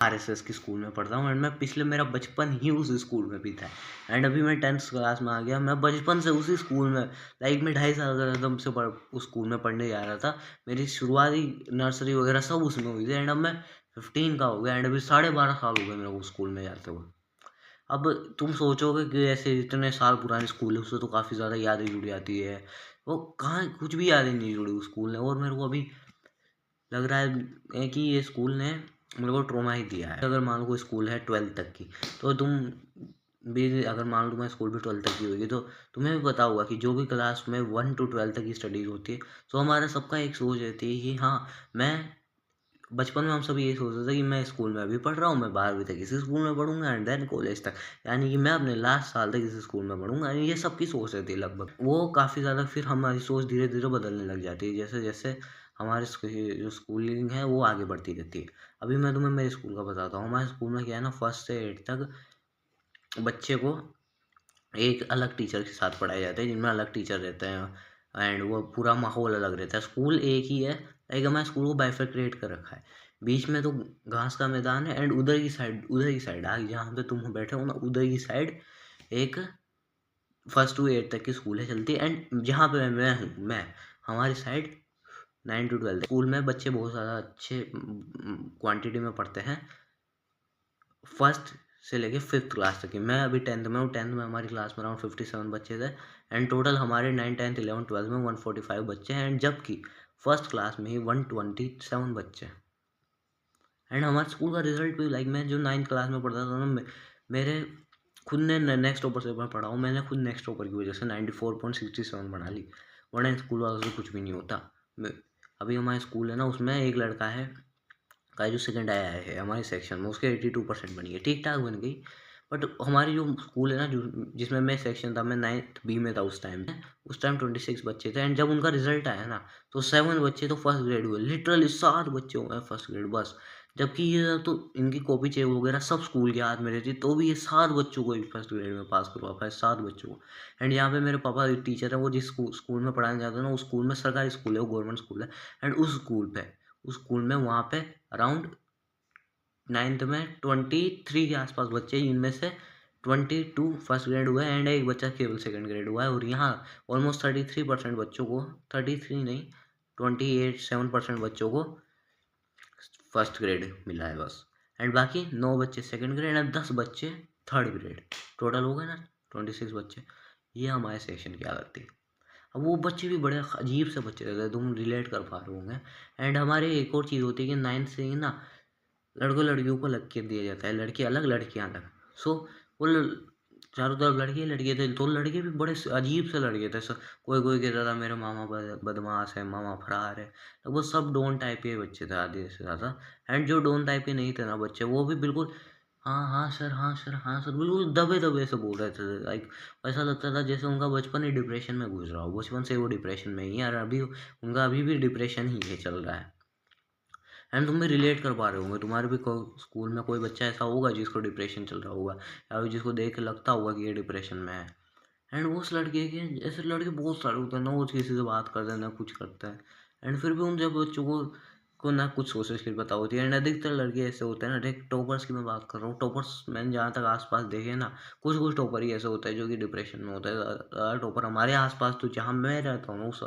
RSS की school में पढ़ता हूँ एंड मैं पिछले मेरा बचपन ही उस स्कूल में भी था एंड अभी मैं 10th क्लास में आ गया। मैं बचपन से उसी स्कूल में लाइक मैं 2.5 साल का एकदम से उस स्कूल में पढ़ने जा रहा था। मेरी शुरुआती नर्सरी वगैरह सब उसमें हुई थी एंड अब मैं 15 का हो गया एंड अभी 12.5 साल हो गए मेरे को स्कूल में जाते हुए। अब तुम सोचोगे कि ऐसे इतने साल पुराने स्कूल है उससे तो काफ़ी ज़्यादा यादें जुड़ जाती है। वो कहाँ कुछ भी यादें नहीं जुड़ी उस स्कूल ने और मेरे को अभी लग रहा है कि ये स्कूल ने मेरे को ट्रॉमा ही दिया है। अगर मान लो कोई स्कूल है 12th तक की तो तुम भी अगर मान लो तुम्हारी स्कूल भी 12th तक की होगी तो तुम्हें भी पता होगा कि जो भी क्लास में 1 to 12 तक की स्टडीज होती है तो हमारा सबका एक सोच रहती है कि हाँ मैं बचपन में हम सब यही सोचते थे कि मैं स्कूल में अभी पढ़ रहा हूँ, मैं 12वीं तक इसी स्कूल में पढ़ूंगा एंड देन कॉलेज तक, यानी कि मैं अपने लास्ट साल तक इसी स्कूल में पढ़ूंगा। ये सबकी सोच रहती है लगभग। वो काफ़ी ज़्यादा फिर हमारी सोच धीरे धीरे बदलने लग जाती है जैसे जैसे हमारे जो स्कूलिंग है वो आगे बढ़ती रहती है। अभी मैं तुम्हें मेरे स्कूल का बताता हूँ। हमारे स्कूल में क्या है ना, 1st से 8th तक बच्चे को एक अलग टीचर के साथ पढ़ाए जाते हैं जिनमें अलग टीचर रहते हैं एंड वो पूरा माहौल अलग रहता है। स्कूल एक ही है, लाइक हमारे स्कूल को बाइफरक्रेट कर रखा है। बीच में तो घास का मैदान है एंड उधर की साइड आगे जहाँ पे तुम बैठे हो ना उधर की साइड एक 1st to 8th तक की स्कूल है चलती है एंड जहाँ पे मैं हूँ मैं हमारी साइड 9 to 12 स्कूल में बच्चे बहुत ज़्यादा अच्छे क्वांटिटी में पढ़ते हैं 1st से लेके 5th क्लास तक की। मैं अभी 10th में हूँ। 10th में हमारी क्लास में अराउंड 57 बच्चे थे एंड टोटल हमारे 9, 10th, 11, 12 में 145 बच्चे हैं एंड जबकि 1st क्लास में ही 127 बच्चे हैं। एंड हमारे स्कूल का रिजल्ट भी लाइक मैं जो 9th क्लास में पढ़ता था ना, मेरे खुद ने नेक्स्ट टॉपर से मैं पढ़ा हूँ। मैंने खुद नेक्स्ट टॉपर की वजह से 94.67 बना ली, वरना स्कूल वालों से कुछ भी नहीं होता। अभी हमारे स्कूल है ना उसमें एक लड़का है का जो सेकंड आया है हमारे सेक्शन में उसके 82% बनी है, ठीक ठाक बन गई। बट हमारी जो स्कूल है ना जो जिसमें मैं सेक्शन था, मैं 9th B में था उस टाइम 26 बच्चे थे एंड जब उनका रिजल्ट आया ना तो 7 बच्चे तो फर्स्ट ग्रेड हुए। लिटरली 7 बच्चे हुए फर्स्ट ग्रेड बस। जबकि ये तो इनकी कॉपी चेक वगैरह सब स्कूल के हाथ में रहती तो भी ये 7 बच्चों को ही फर्स्ट ग्रेड में पास करवा पाए, 7 बच्चों को। एंड यहाँ पे मेरे पापा टीचर है, वो जिस स्कूल में पढ़ाने जाते हैं ना उस स्कूल में सरकारी स्कूल है, वो गवर्नमेंट स्कूल है एंड उस स्कूल में वहाँ पे अराउंड 9th में 23 के आसपास बच्चे, इनमें से 22 फर्स्ट ग्रेड हुआ है एंड एक बच्चा केवल सेकंड ग्रेड हुआ है। और यहाँ ऑलमोस्ट 33% बच्चों को, 33 नहीं 7% बच्चों को फर्स्ट ग्रेड मिला है बस। एंड बाकी 9 बच्चे सेकंड ग्रेड एंड 10 बच्चे थर्ड ग्रेड, टोटल हो गए ना 26 बच्चे। ये हमारे सेक्शन की हालत थी। अब वो बच्चे भी बड़े अजीब से बच्चे रहते हैं, तुम रिलेट कर पा रहे होंगे। एंड हमारे एक और चीज़ होती है कि 9th से ही ना लड़कों लड़कियों को अलग कर दिया जाता है, लड़के अलग लड़कियां अलग। सो वो चारों तरफ लड़के लड़के थे तो लड़के भी बड़े अजीब से लड़के थे। कोई कोई कहता था मेरे मामा बदमाश है, मामा फरार है, तो वो सब डॉन टाइप के बच्चे थे आधे से ज़्यादा। एंड जो डॉन टाइप के नहीं थे ना बच्चे, वो भी बिल्कुल हाँ हाँ सर, हाँ सर, हाँ सर, बिल्कुल दबे दबे से बोल रहे थे। लाइक ऐसा लगता था जैसे उनका बचपन ही डिप्रेशन में गुजरा हो, बचपन से वो डिप्रेशन में ही है और अभी उनका अभी भी डिप्रेशन ही है चल रहा है। एंड तुम भी रिलेट कर पा रहे होंगे, तुम्हारे भी स्कूल में कोई बच्चा ऐसा होगा जिसको डिप्रेशन चल रहा होगा या फिर जिसको देख के लगता होगा कि ये डिप्रेशन में है। एंड उस लड़के के ऐसे लड़के बहुत सारे होते हैं ना, वो किसी से बात करते हैं ना कुछ करते हैं एंड फिर भी उन जब बच्चों को ना कुछ सोशल स्किल पता होती है। एंड अधिकतर लड़के ऐसे होते हैं ना, एक टॉपर्स की मैं बात कर रहा हूँ, टॉपर्स मैंने जहाँ तक आसपास देखे ना, कुछ कुछ टॉपर ही ऐसे होता है जो कि डिप्रेशन में होता है। ज़्यादा टॉपर हमारे आसपास तो जहाँ मैं रहता हूँ उस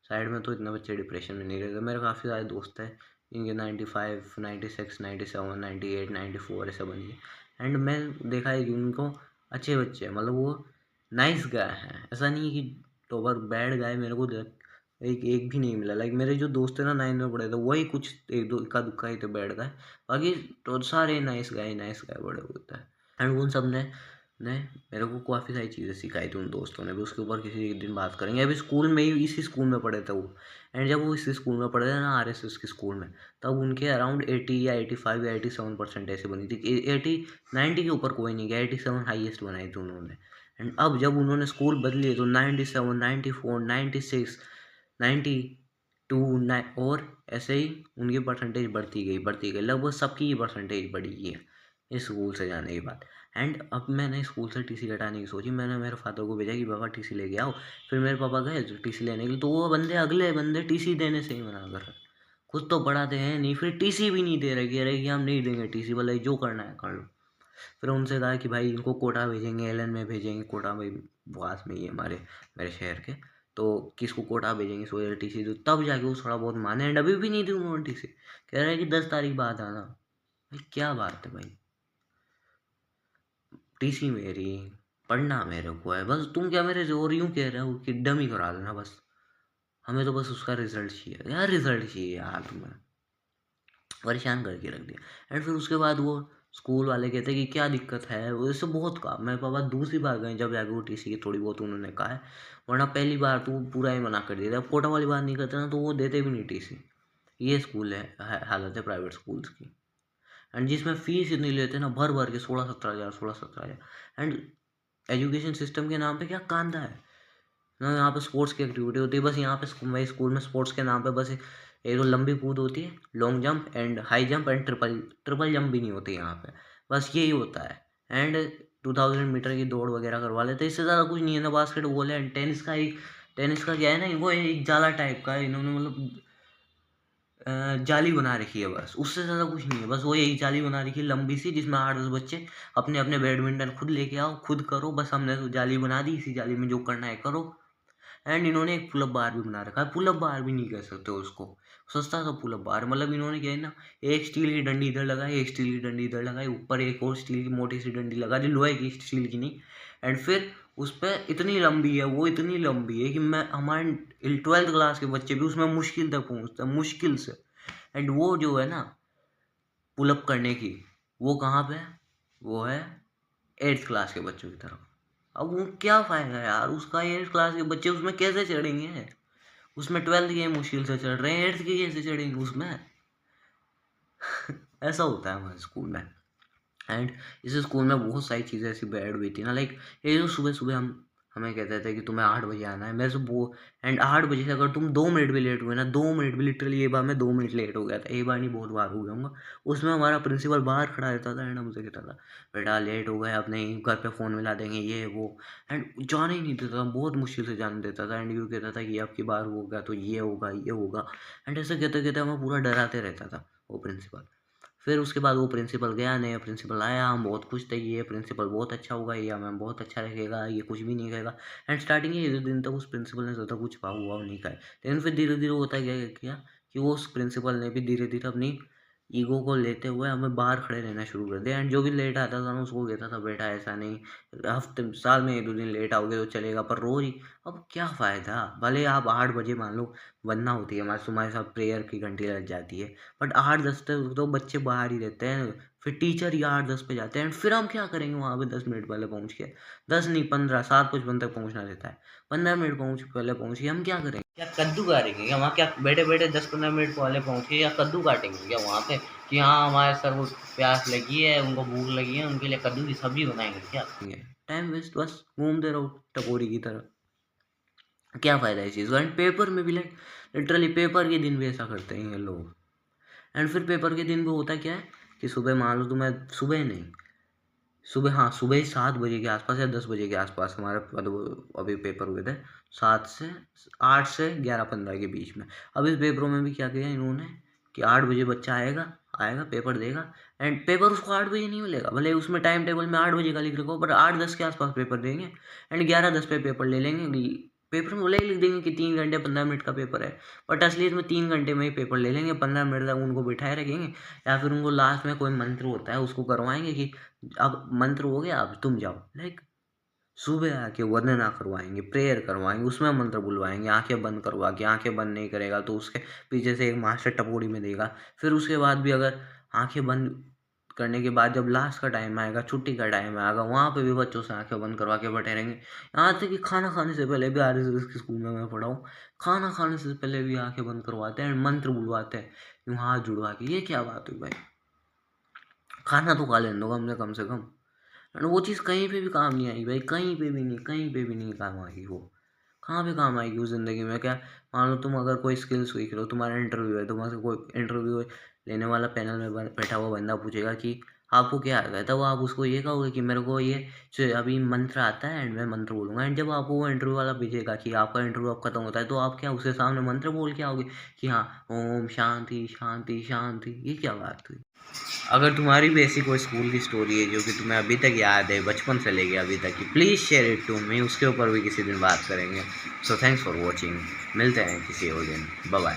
साइड में तो इतने बच्चे डिप्रेशन में नहीं रहते। मेरे काफ़ी सारे दोस्त हैं इनके 95, 96, 97, 98, 94 ऐसे बनी है एंड मैं देखा है कि उनको अच्छे बच्चे हैं, मतलब वो नाइस गाय हैं। ऐसा नहीं है कि टॉपर बैड गाय मेरे को एक एक भी नहीं मिला। लाइक मेरे जो दोस्त थे ना 9 में पढ़े थे वही कुछ एक दो इक्का दुक्का ही थे बैड गाय, बाकी तो सारे नाइस गाय बड़े होते हैं। एंड उन सब ने मेरे को काफ़ी सारी चीज़ें सिखाई थी, उन दोस्तों ने भी। उसके ऊपर किसी एक दिन बात करेंगे। अभी स्कूल में ही इसी स्कूल में पढ़े थे वो एंड जब वो इसी स्कूल में पढ़े थे ना आरएसएस के स्कूल में, तब उनके अराउंड 80 या 85 या 87% ऐसे बनी थी। 90 के ऊपर कोई नहीं गया, 87 हाईएस्ट बनाई थी उन्होंने। एंड अब जब उन्होंने स्कूल बदली तो 97, 94, 96, 92 और ऐसे ही उनकी परसेंटेज बढ़ती गई। लगभग सबकी ही परसेंटेज बढ़ी है इस स्कूल से जाने के बाद। एंड अब मैंने स्कूल से टीसी हटाने की सोची। मैंने मेरे फादर को भेजा कि पापा टीसी लेके आओ। फिर मेरे पापा गए टीसी लेने के लिए, तो वो अगले बंदे टीसी देने से ही मना कर रहे। खुद तो पढ़ाते हैं नहीं, फिर टीसी भी नहीं दे रहे, कह रहे कि हम नहीं देंगे टीसी, बोले जो करना है कर लो। फिर उनसे कहा कि भाई इनको कोटा भेजेंगे, एलन में भेजेंगे, कोटा में पास में ही है हमारे मेरे शहर के, तो किसको कोटा भेजेंगे, सो टीसी दो, तब जाके वो थोड़ा बहुत माने। एंड अभी भी नहीं दी उन्होंने टीसी, कह रहे हैं कि 10 तारीख बाद आना। भाई क्या बात है भाई, टीसी मेरी, पढ़ना मेरे को है, बस तुम क्या मेरे से और यूं कह रहे हो कि डमी करा देना बस, हमें तो बस उसका रिजल्ट चाहिए यार, रिजल्ट चाहिए यार, तुम्हें परेशान करके रख दिया। एंड फिर उसके बाद वो स्कूल वाले कहते कि क्या दिक्कत है, वो इससे बहुत कहा, मेरे पापा दूसरी बार गए जब जाके वो टीसी की थोड़ी बहुत उन्होंने कहा है, वरना पहली बार तो पूरा ही मना कर दिया था। अब कोटा वाली बात नहीं करते ना तो वो देते भी नहीं टीसी। ये स्कूल है हालत है प्राइवेट स्कूल्स की। एंड जिसमें फीस इतनी लेते हैं ना, भर भर के 16-17 हज़ार, 16-17 हज़ार। एंड एजुकेशन सिस्टम के नाम पे क्या कांदा है ना, यहाँ पे स्पोर्ट्स की एक्टिविटी होती है बस, यहाँ पे मेरे स्कूल में स्पोर्ट्स के नाम पे बस एक तो लंबी कूद होती है, long jump and high jump and triple triple jump भी नहीं होती यहाँ पे, बस यही होता है। एंड 2000 मीटर की दौड़ वगैरह करवा लेते हैं, इससे ज़्यादा कुछ नहीं है ना। बास्केटबॉल है एंड टेनिस का क्या है ना, वो एक जाला टाइप का है, इन्होंने मतलब जाली बना रखी है बस, उससे ज़्यादा कुछ नहीं है। बस वो यही जाली बना रखी है लंबी सी, जिसमें 8-10 बच्चे अपने अपने बैडमिंटन खुद लेके आओ, खुद करो, बस हमने तो जाली बना दी, इसी जाली में जो करना है करो। एंड इन्होंने एक पुलअप बार भी बना रखा है, पुलअप बार भी नहीं कह सकते उसको, सस्ता सा पुलअप बार, मतलब इन्होंने क्या है ना, एक स्टील की डंडी इधर लगाई, एक स्टील की डंडी इधर लगाई, ऊपर एक और स्टील की मोटी सी डंडी लगा दी, लोहे की, स्टील की नहीं। एंड फिर उस पर इतनी लंबी है, वो इतनी लंबी है कि मैं हमारे 12th क्लास के बच्चे भी उसमें मुश्किल तक पहुँचते हैं, मुश्किल से। एंड वो जो है ना पुलअप करने की, वो कहाँ पे है, वो है 8th क्लास के बच्चों की तरफ। अब वो क्या फ़ायदा यार उसका, 8th क्लास के बच्चे उसमें कैसे चढ़ेंगे, उसमें 12th के मुश्किल से चढ़ रहे हैं, 8th के कैसे चढ़ेंगे उसमें। ऐसा होता है हमारे स्कूल में। एंड इस स्कूल में बहुत सारी चीज़ें ऐसी बैड हुई थी ना, लाइक ये जो सुबह सुबह हमें कहते थे कि तुम्हें 8 बजे आना है, मेरे से वो, एंड 8 बजे से अगर तुम 2 मिनट भी लेट हुए ना, 2 मिनट भी, लिटरली ये बार मैं 2 मिनट लेट हो गया था, एक बार नहीं बहुत बार हो गया, उसमें हमारा प्रिंसिपल बाहर खड़ा रहता था एंड हमसे कहता था बेटा लेट हो गए, अब नहीं घर पे फ़ोन मिला देंगे ये वो। एंड जाने ही नहीं देता था, बहुत मुश्किल से जाने देता था। एंड यूँ कहता था कि अब की बार होगा तो ये होगा ये होगा। एंड ऐसे कहते कहते हमें पूरा डराते रहता था वो प्रिंसिपल। फिर उसके बाद वो प्रिंसिपल गया, नया प्रिंसिपल आया, हम बहुत खुश थे कि ये प्रिंसिपल बहुत अच्छा होगा, ये हमें बहुत अच्छा रखेगा, ये कुछ भी नहीं कहेगा। एंड स्टार्टिंग के 1 दिन तक उस प्रिंसिपल ने ज़्यादा कुछ भाव हुआ नहीं कहा, लेकिन फिर धीरे धीरे होता क्या किया कि वो उस प्रिंसिपल ने भी धीरे धीरे अपनी ईगो को लेते हुए हमें बाहर खड़े रहना शुरू कर दिया। एंड जो भी लेट आता था ना उसको कहता था बेटा ऐसा नहीं, हफ्ते साल में 1-2 दिन लेट आओगे तो चलेगा, पर रोज ही अब क्या फ़ायदा। भले आप 8 बजे मान लो बनना होती है हमारे, तुम्हारे साथ प्रेयर की घंटी लग जाती है, बट 8-10 तक तो बच्चे बाहर ही रहते हैं, फिर टीचर ही 8-10 पे जाते हैं। फिर हम क्या करेंगे वहाँ पे 10 मिनट पहले पहुँच के, 10 नहीं 15, 7:55 तक पहुँचना रहता है, 15 मिनट पहले पहुँच के हम क्या करेंगे, क्या कद्दू काटेंगे क्या वहाँ, क्या बैठे बैठे 10-15 मिनट पहले पहुँच के या कद्दू काटेंगे क्या वहाँ पे, कि हाँ हमारे सर को प्यास लगी है, उनको भूख लगी है, उनके लिए कद्दू की सब्जी बनाएंगे क्या। टाइम वेस्ट, बस घूमते रहो टपोरी की तरह, क्या फ़ायदा इस चीज़ का। एंड पेपर में भी लिटरली पेपर के दिन भी ऐसा करते हैं ये लोग। एंड फिर पेपर के दिन भी होता क्या है कि सुबह मान लो तुम्हें, सुबह नहीं, सुबह हाँ सुबह ही 7 बजे के आसपास या 10 बजे के आसपास हमारे मतलब अभी पेपर हुए थे, 8 से 11:15 के बीच में। अब इस पेपरों में भी क्या किया इन्होंने कि 8 बजे बच्चा आएगा, आएगा पेपर देगा, एंड पेपर उसको 8 बजे नहीं मिलेगा, भले उसमें टाइम टेबल में 8 बजे का लिख रखा हो, पर 8:10 के आसपास पेपर देंगे एंड 11:10 पे पेपर ले लेंगे। पेपर में भले ही लिख देंगे कि 3 घंटे 15 मिनट का पेपर है, बट असलियत में 3 घंटे में ही पेपर ले लेंगे, 15 मिनट तक उनको बिठाए रखेंगे, या फिर उनको लास्ट में कोई मंत्र होता है उसको करवाएंगे कि अब मंत्र हो गया अब तुम जाओ, लाइक सुबह आके वंदना करवाएंगे, प्रेयर करवाएंगे, उसमें मंत्र बुलवाएंगे, आंखें बंद करवा के, आंखें बंद नहीं करेगा तो उसके पीछे से एक मास्टर टपोरी में देगा। फिर उसके बाद भी अगर आंखें बंद करने के बाद जब लास्ट का टाइम आएगा, छुट्टी का टाइम आएगा, वहाँ पे भी बच्चों से आंखें बंद करवा के बैठे रहेंगे। यहाँ तक कि खाना खाने से पहले भी RSS के स्कूल में मैं पढ़ा हूँ, खाना खाने से पहले भी आंखें बंद करवाते हैं, मंत्र बुलवाते हैं यूँ हाथ जुड़वा के। ये क्या बात हुई भाई, खाना तो खा लेने दो कम से कम। और वो चीज़ कहीं पे भी काम नहीं आई भाई, कहीं पे भी नहीं, कहीं पे भी नहीं काम आएगी वो। कहाँ पे काम आएगी उस ज़िंदगी में, क्या मान लो तुम अगर कोई स्किल सीख रहे हो, तुम्हारा इंटरव्यू है, तुम्हारे कोई इंटरव्यू लेने वाला पैनल में बैठा हुआ बंदा पूछेगा कि आपको क्या आएगा? तब आप उसको ये कहोगे कि मेरे को ये जो अभी मंत्र आता है एंड मैं मंत्र बोलूँगा, एंड जब आपको वो इंटरव्यू वाला भेजेगा कि आपका इंटरव्यू अब खत्म होता है, तो आप क्या उसके सामने मंत्र बोल के आओगे कि हाँ, ओम शांति, शांति, शांति। ये क्या बात हुई? अगर तुम्हारी भी ऐसी कोई स्कूल की स्टोरी है जो कि तुम्हें अभी तक याद है, बचपन से लेके अभी तक की, please share it to me, उसके ऊपर भी किसी दिन बात करेंगे। So thanks for watching. मिलते हैं किसी और दिन। Bye bye.